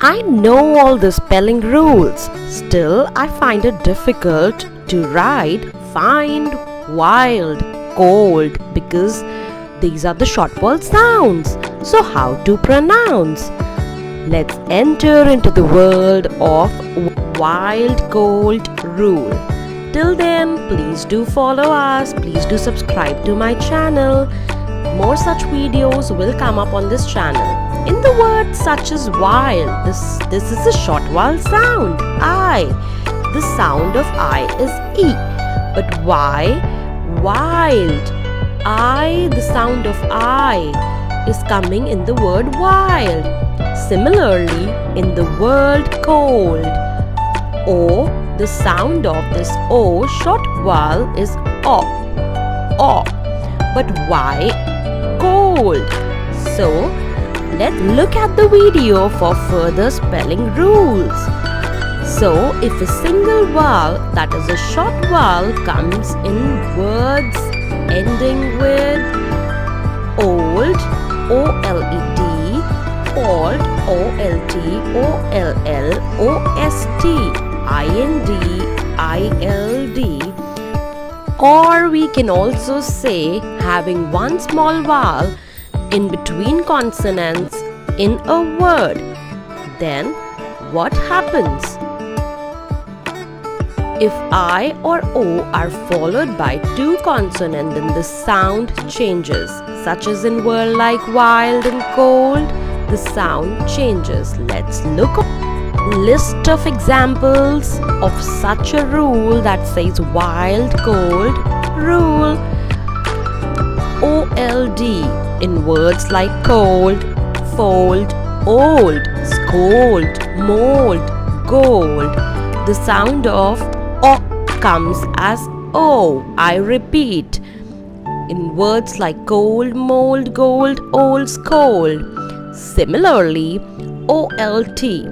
I know all the spelling rules. Still, I find it difficult to write find, wild, cold because these are the short vowel sounds. So how to pronounce? Let's enter into the world of wild cold rule. Till then, please do follow us. Please do subscribe to my channel. More such videos will come up on this channel. In the words such as wild, this is a short vowel sound, I. The sound of I is E. But why? Wild. The sound of I is coming in the word wild. Similarly, in the word cold, O, the sound of this O short vowel is O. O. But why cold? So, let's look at the video for further spelling rules. So, if a single vowel, that is a short vowel, comes in words ending with old, O-L-E-D, old, O-L-T, O-L-L, O-S-T, I-N-D, I-L-D, or we can also say having one small vowel in between consonants in a word. Then what happens? If I or O are followed by two consonants, then the sound changes. Such as in words like wild and cold, the sound changes. Let's look at a list of examples of such a rule that says wild cold rule. O-L-D in words like cold, fold, old, scold, mold, gold. The sound of O comes as O. I repeat. In words like cold, mold, gold, old, scold. Similarly, O-L-T.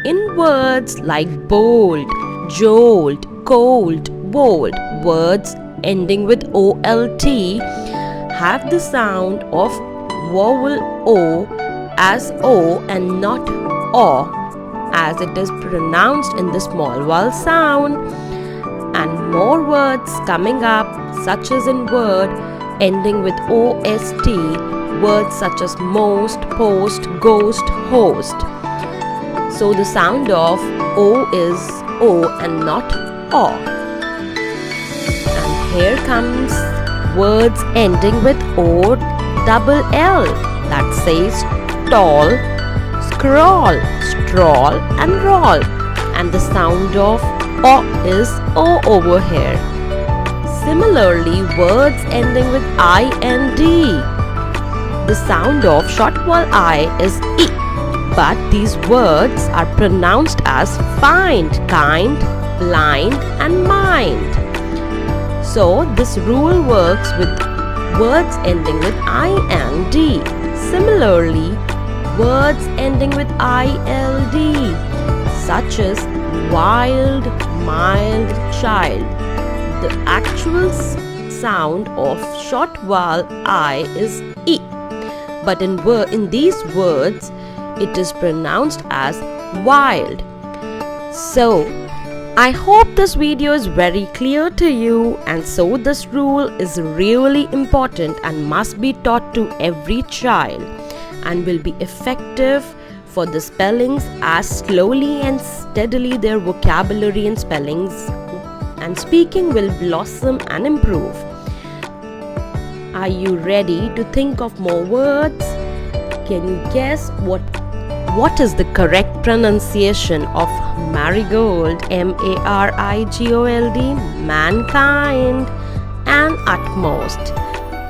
In words like bold, jolt, cold, bold, words ending with O-L-T have the sound of vowel O as O and not O, as it is pronounced in the small vowel sound. And more words coming up, such as in word ending with OST, words such as most, post, ghost, host. So the sound of O is O and not O. And here comes words ending with O double L, that says tall, scroll, stroll and roll. And the sound of O is O over here. Similarly, words ending with I-N-D. The sound of short vowel I is E. But these words are pronounced as find, kind, blind and mind. So this rule works with words ending with I-N-D. Similarly, words ending with I-L-D, such as wild, mild, child. The actual sound of short vowel I is E. But in these words, it is pronounced as wild. So, I hope this video is very clear to you, and so this rule is really important and must be taught to every child and will be effective for the spellings as slowly and steadily their vocabulary and spellings and speaking will blossom and improve. Are you ready to think of more words? Can you guess what is the correct pronunciation of marigold, M-A-R-I-G-O-L-D, mankind, and utmost?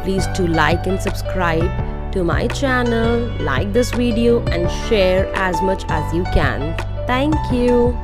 Please do like and subscribe to my channel, like this video and share as much as you can. Thank you.